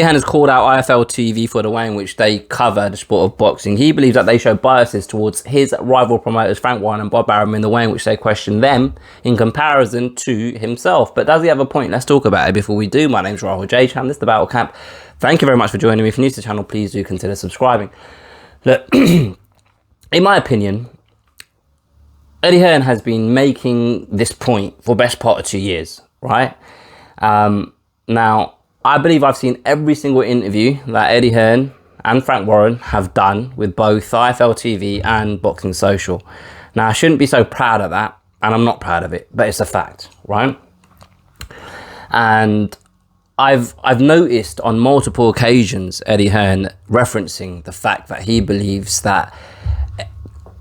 Hearn has called out IFL TV for the way in which they cover the sport of boxing. He believes that they show biases towards his rival promoters, Frank Warren and Bob Arum, in the way in which they question them in comparison to himself. But does he have a point? Let's talk about it before we do. My name's Rahul J. Chan. This is The Battle Camp. Thank you very much for joining me. If you're new to the channel, please do consider subscribing. Look, in my opinion, Eddie Hearn has been making this point for the best part of 2 years, right? Now, I believe I've seen every single interview that Eddie Hearn and Frank Warren have done with both IFL TV and Boxing Social. Now, I shouldn't be so proud of that, and I'm not proud of it, but it's a fact, right? And I've noticed on multiple occasions Eddie Hearn referencing the fact that he believes that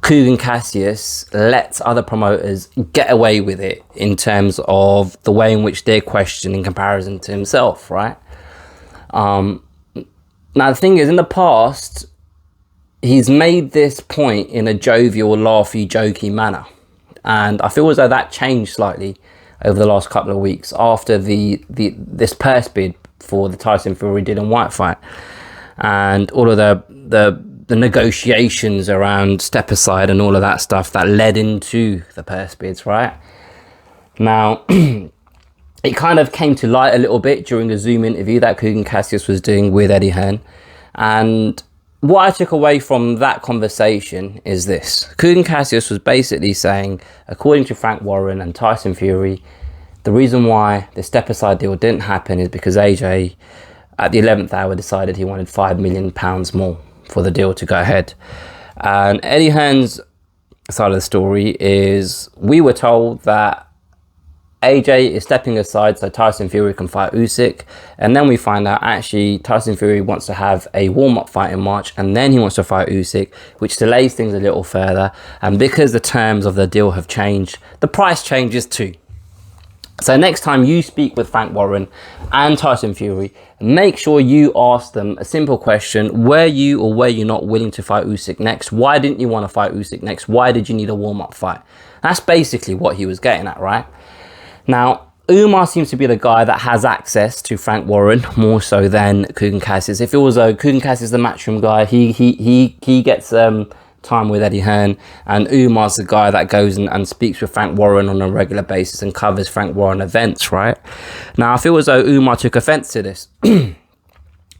Kugan Cassius lets other promoters get away with it in terms of the way in which they're questioned in comparison to himself, right? Now, the thing is, in the past, he's made this point in a jovial, laughy, jokey manner. And I feel as though that changed slightly over the last couple of weeks after this purse bid for the Tyson Fury Dillian Whyte fight. And all of the negotiations around step aside and all of that stuff that led into the purse bids, right? Now, it kind of came to light a little bit during a Zoom interview that Kugan Cassius was doing with Eddie Hearn. And what I took away from that conversation is this. Kugan Cassius was basically saying, according to Frank Warren and Tyson Fury, the reason why the step aside deal didn't happen is because AJ, at the 11th hour, decided he wanted £5 million more for the deal to go ahead. And Eddie Hearn's side of the story is, we were told that AJ is stepping aside so Tyson Fury can fight Usyk, and then we find out actually Tyson Fury wants to have a warm-up fight in March, and then he wants to fight Usyk, which delays things a little further. And because the terms of the deal have changed, the price changes too. So next time you speak with Frank Warren and Tyson Fury, make sure you ask them a simple question. Were you or were you not willing to fight Usyk next? Why didn't you want to fight Usyk next? Why did you need a warm-up fight? That's basically what he was getting at, right? Now, Umar seems to be the guy that has access to Frank Warren more so than Kugan Cassius. It feels though Kugan Cassius is the matchroom guy. He gets time with Eddie Hearn, and Umar's the guy that goes and speaks with Frank Warren on a regular basis and covers Frank Warren events, right? Now, I feel as though Umar took offense to this.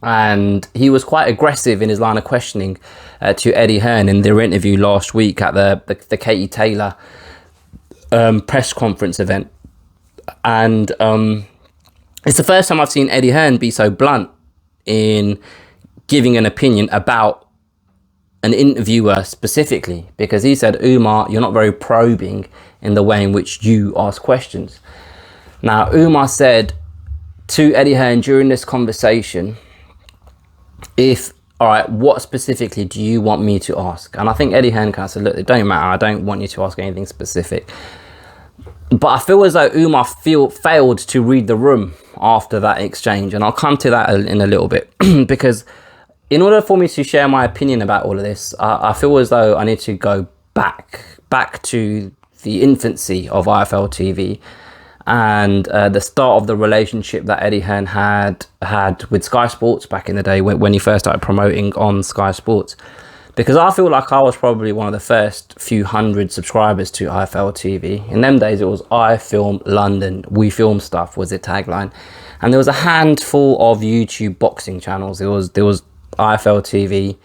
And he was quite aggressive in his line of questioning to Eddie Hearn in their interview last week at the Katie Taylor press conference event. And it's the first time I've seen Eddie Hearn be so blunt in giving an opinion about an interviewer specifically, because he said, Umar, you're not very probing in the way in which you ask questions. Now, Umar said to Eddie Hearn during this conversation, all right, what specifically do you want me to ask? And I think Eddie Hearn kind of said, look, it don't matter, I don't want you to ask anything specific. But I feel as though Umar failed to read the room after that exchange, and I'll come to that in a little bit. Because in order for me to share my opinion about all of this, I feel as though I need to go back to the infancy of IFL TV and the start of the relationship that Eddie Hearn had with Sky Sports back in the day when he first started promoting on Sky Sports. Because I feel like I was probably one of the first few hundred subscribers to IFL TV. In them days, it was I Film London, We Film Stuff was the tagline. And there was a handful of YouTube boxing channels. There was IFL TV,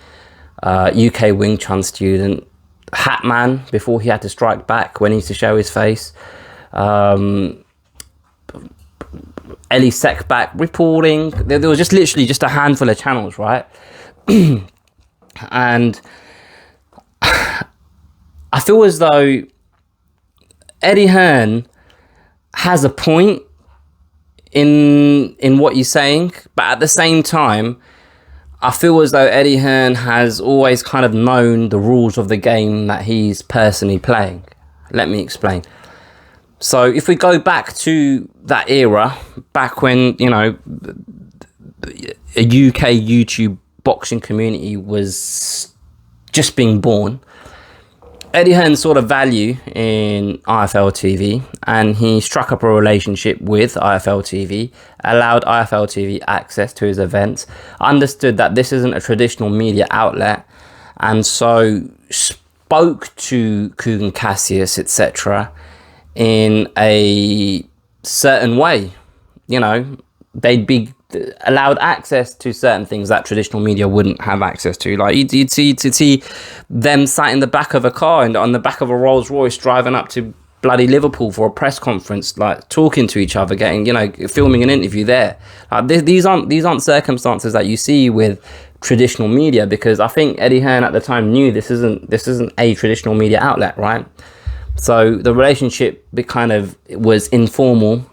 UK Wing Chun Student, Hatman, before he had to strike back when he used to show his face. Ellie Sekback reporting. There was just literally just a handful of channels, right? And I feel as though Eddie Hearn has a point in what he's saying, but at the same time, I feel as though Eddie Hearn has always kind of known the rules of the game that he's personally playing. Let me explain. So if we go back to that era, back when, you know, a UK YouTube boxing community was just being born, Eddie Hearn saw the value in IFL TV, and he struck up a relationship with IFL TV, allowed IFL TV access to his events, understood that this isn't a traditional media outlet, and so spoke to Kugan Cassius, etc., in a certain way. You know, they'd be allowed access to certain things that traditional media wouldn't have access to. Like you'd see them sat in the back of a car and on the back of a Rolls Royce driving up to bloody Liverpool for a press conference, like talking to each other, getting, you know, filming an interview there. Like these aren't circumstances that you see with traditional media, because I think Eddie Hearn at the time knew this isn't a traditional media outlet, right? So the relationship it was informal,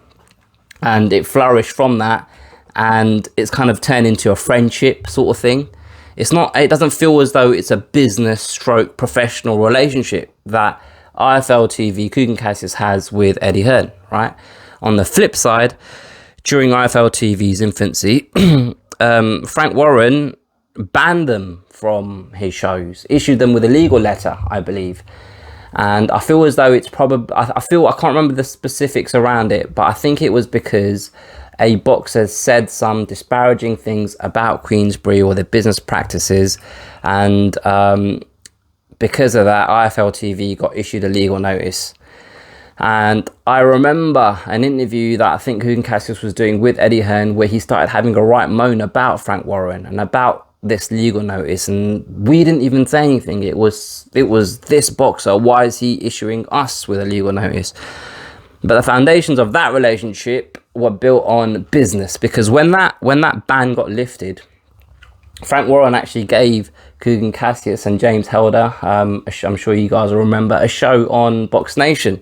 and it flourished from that, and it's kind of turned into a friendship sort of thing. It doesn't feel as though it's a business stroke professional relationship that IFL TV, Kugan Cassius, has with Eddie Hearn, right? On the flip side, during IFL TV's infancy, Frank Warren banned them from his shows, issued them with a legal letter, I believe. And I feel as though it's probably, I can't remember the specifics around it, but I think it was because a boxer said some disparaging things about Queensberry or their business practices, and because of that, IFL TV got issued a legal notice. And I remember an interview that I think Kugan Cassius was doing with Eddie Hearn, where he started having a right moan about Frank Warren and about this legal notice, and we didn't even say anything. It was this boxer. Why is he issuing us with a legal notice? But the foundations of that relationship were built on business, because when that ban got lifted, Frank Warren actually gave Kugan Cassius and James Helder, I'm sure you guys will remember, a show on Box Nation.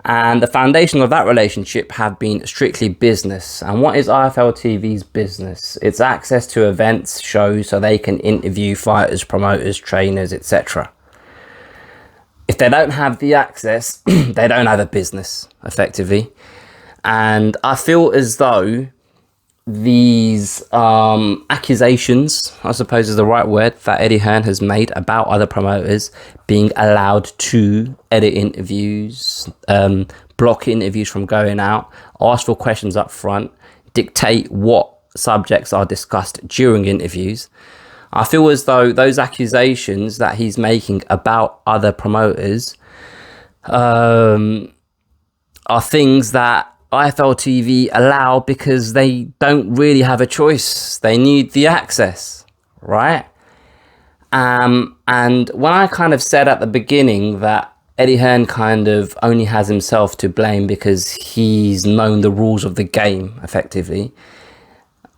And the foundation of that relationship have been strictly business. And what is IFL TV's business? It's access to events, shows, so they can interview fighters, promoters, trainers, etc. If they don't have the access, they don't have a business, effectively. And I feel as though these accusations, I suppose is the right word, that Eddie Hearn has made about other promoters being allowed to edit interviews, block interviews from going out, ask for questions up front, dictate what subjects are discussed during interviews. I feel as though those accusations that he's making about other promoters are things that IFL TV allow because they don't really have a choice. They need the access, right? And when I kind of said at the beginning that Eddie Hearn kind of only has himself to blame because he's known the rules of the game, effectively,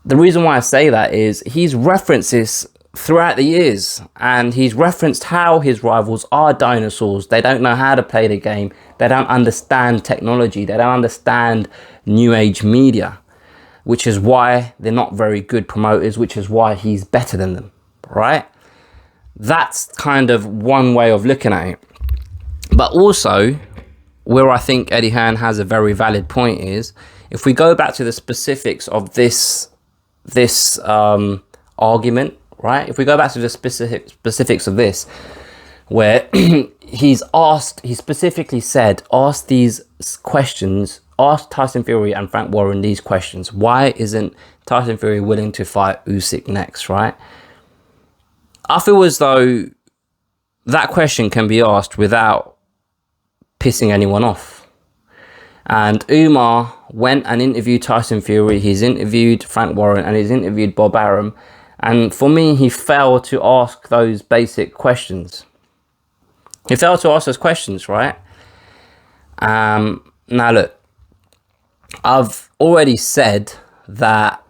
the reason why I say that is he's referenced this throughout the years, and he's referenced how his rivals are dinosaurs. They don't know how to play the game. They don't understand technology. They don't understand new age media, which is why they're not very good promoters, which is why he's better than them, right? That's kind of one way of looking at it. But also, where I think Eddie Hearn has a very valid point is, if we go back to the specifics of this argument, right? If we go back to the specifics of this, where he specifically said, ask these questions, ask Tyson Fury and Frank Warren these questions. Why isn't Tyson Fury willing to fight Usyk next, right? I feel as though that question can be asked without pissing anyone off. And Umar went and interviewed Tyson Fury, he's interviewed Frank Warren, and he's interviewed Bob Arum. And for me, he failed to ask those basic questions. He failed to ask those questions, right? Now look, I've already said that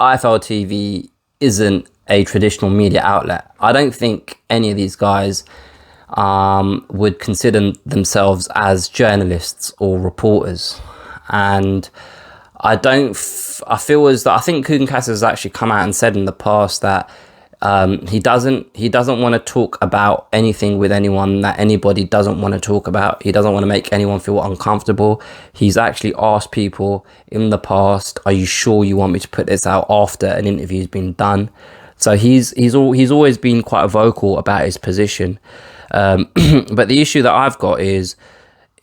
IFL TV isn't a traditional media outlet. I don't think any of these guys would consider themselves as journalists or reporters. And I feel as though, I think Kugan Cassius has actually come out and said in the past that he doesn't want to talk about anything with anyone that anybody doesn't want to talk about. He doesn't want to make anyone feel uncomfortable. He's actually asked people in the past, are you sure you want me to put this out after an interview's been done? So he's always been quite vocal about his position. But the issue that I've got is,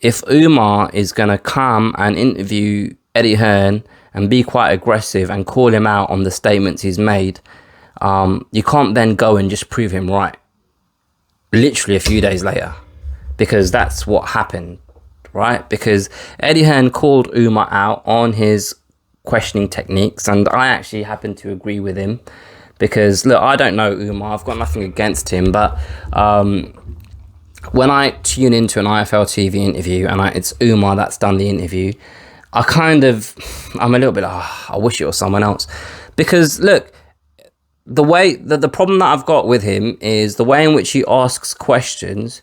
if Umar is going to come and interview Eddie Hearn and be quite aggressive and call him out on the statements he's made, you can't then go and just prove him right literally a few days later, because that's what happened, right? Because Eddie Hearn called Umar out on his questioning techniques, and I actually happen to agree with him, because look, I don't know Umar, I've got nothing against him, but when I tune into an IFL TV interview and it's Umar that's done the interview, I'm a little bit I wish it was someone else. Because look, the problem that I've got with him is the way in which he asks questions.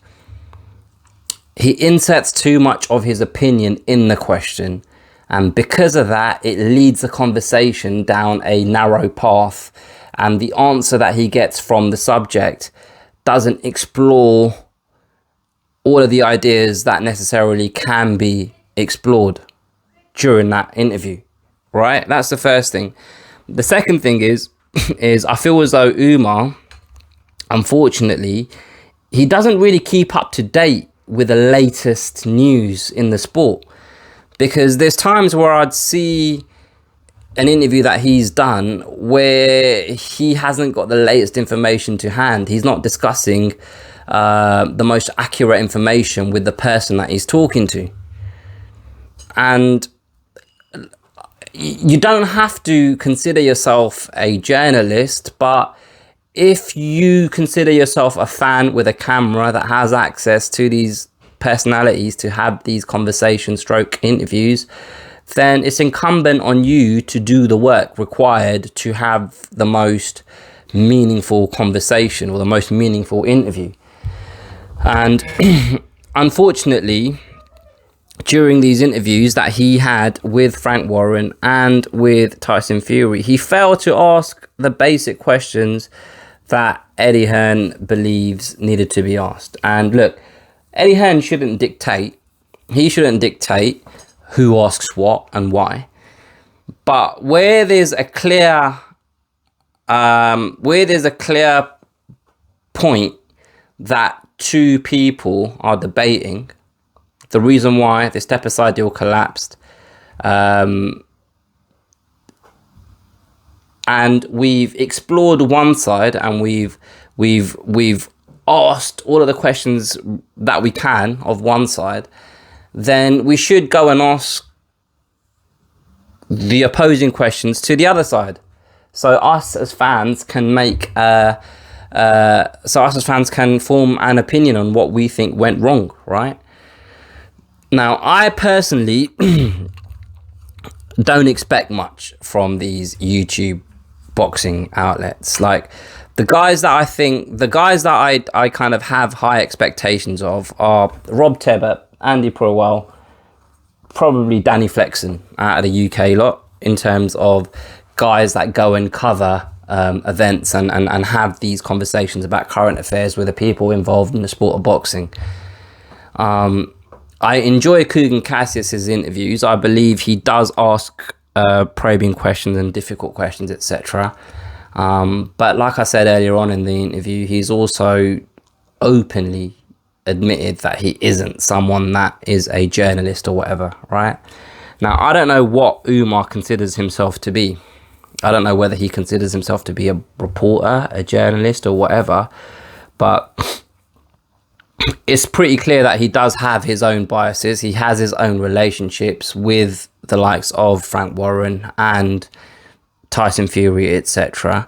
He inserts too much of his opinion in the question, and because of that, it leads the conversation down a narrow path, and the answer that he gets from the subject doesn't explore all of the ideas that necessarily can be explored during that interview, right? That's the first thing. The second thing is I feel as though Umar, unfortunately, he doesn't really keep up to date with the latest news in the sport, because there's times where I'd see an interview that he's done where he hasn't got the latest information to hand. He's not discussing the most accurate information with the person that he's talking to. And you don't have to consider yourself a journalist, but if you consider yourself a fan with a camera that has access to these personalities to have these conversations stroke interviews, then it's incumbent on you to do the work required to have the most meaningful conversation or the most meaningful interview. And unfortunately, during these interviews that he had with Frank Warren and with Tyson Fury, he failed to ask the basic questions that Eddie Hearn believes needed to be asked. And look, Eddie Hearn shouldn't dictate. He shouldn't dictate who asks what and why. But where there's a clear point that two people are debating the reason why the step aside deal collapsed, and we've explored one side and we've asked all of the questions that we can of one side, then we should go and ask the opposing questions to the other side, so us as fans can form an opinion on what we think went wrong, right? Now, I personally don't expect much from these YouTube boxing outlets. Like, the guys that I kind of have high expectations of are Rob Tebbett, Andy Purwell, probably Danny Flexen out of the UK lot, in terms of guys that go and cover events and have these conversations about current affairs with the people involved in the sport of boxing. I enjoy Kugan Cassius's interviews. I believe he does ask probing questions and difficult questions, etc. But like I said earlier on in the interview, he's also openly admitted that he isn't someone that is a journalist or whatever, right? Now, I don't know what Umar considers himself to be. I don't know whether he considers himself to be a reporter, a journalist, or whatever, but it's pretty clear that he does have his own biases. He has his own relationships with the likes of Frank Warren and Tyson Fury, etc.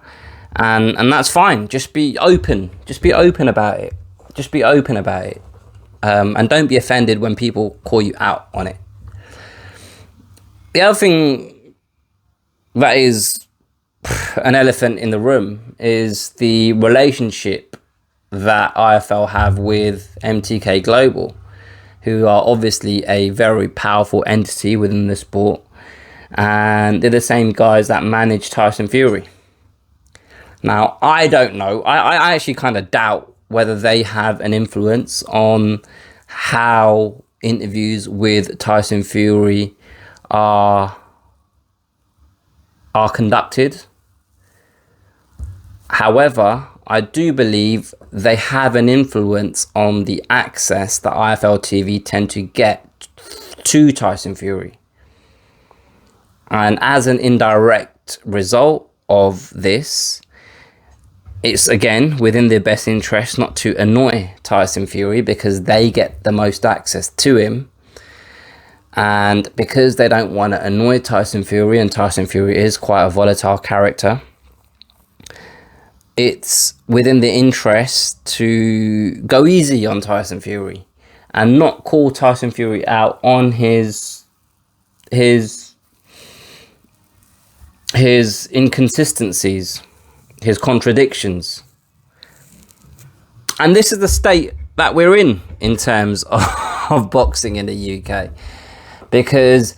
And that's fine. Just be open. Just be open about it. Just be open about it. And don't be offended when people call you out on it. The other thing that is an elephant in the room is the relationship that IFL have with MTK Global, who are obviously a very powerful entity within the sport, and they're the same guys that manage Tyson Fury. Now, I don't know. I actually kind of doubt whether they have an influence on how interviews with Tyson Fury are conducted. However, I do believe they have an influence on the access that IFL TV tend to get to Tyson Fury. And as an indirect result of this, it's again within their best interest not to annoy Tyson Fury, because they get the most access to him. And because they don't want to annoy Tyson Fury, and Tyson Fury is quite a volatile character, it's within the interest to go easy on Tyson Fury and not call Tyson Fury out on his inconsistencies, his contradictions. And this is the state that we're in terms of boxing in the UK. Because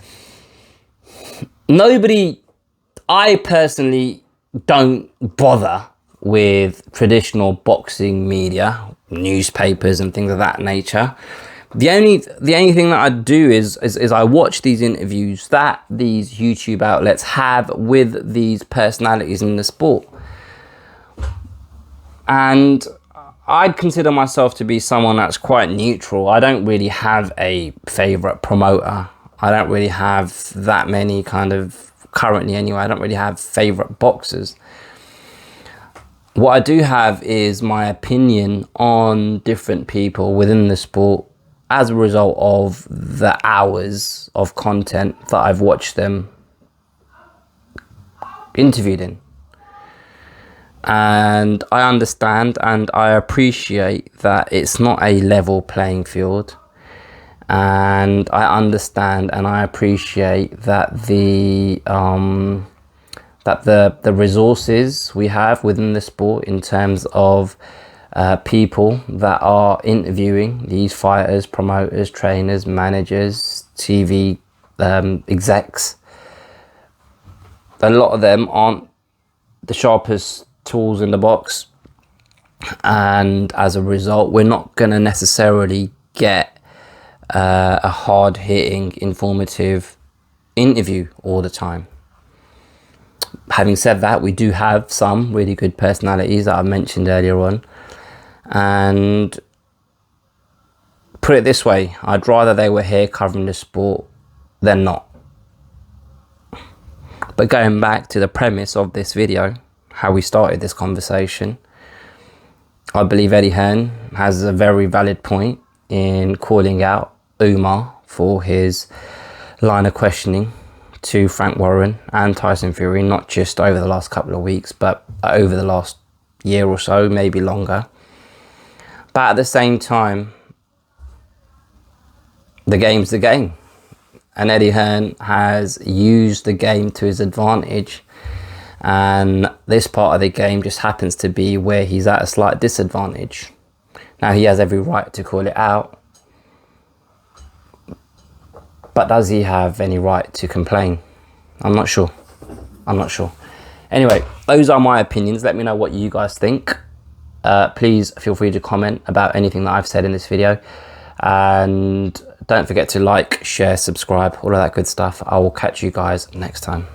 I personally don't bother with traditional boxing media, newspapers and things of that nature. The only thing that I do is I watch these interviews that these YouTube outlets have with these personalities in the sport. And I'd consider myself to be someone that's quite neutral. I don't really have a favourite promoter. I don't really have that many currently anyway, I don't really have favourite boxers. What I do have is my opinion on different people within the sport as a result of the hours of content that I've watched them interviewed in. And I understand and I appreciate that it's not a level playing field. And I understand and I appreciate that the resources we have within the sport in terms of people that are interviewing these fighters, promoters, trainers, managers, TV execs, a lot of them aren't the sharpest tools in the box, and as a result we're not going to necessarily get a hard-hitting, informative interview all the time. Having said that, we do have some really good personalities that I mentioned earlier on, and put it this way, I'd rather they were here covering the sport than not. But going back to the premise of this video, how we started this conversation, I believe Eddie Hearn has a very valid point in calling out Umar for his line of questioning to Frank Warren and Tyson Fury, not just over the last couple of weeks, but over the last year or so, maybe longer. But at the same time, the game's the game. And Eddie Hearn has used the game to his advantage. And this part of the game just happens to be where he's at a slight disadvantage. Now, he has every right to call it out. But does he have any right to complain? I'm not sure. Anyway, those are my opinions. Let me know what you guys think. Please feel free to comment about anything that I've said in this video. And don't forget to like, share, subscribe, all of that good stuff. I will catch you guys next time.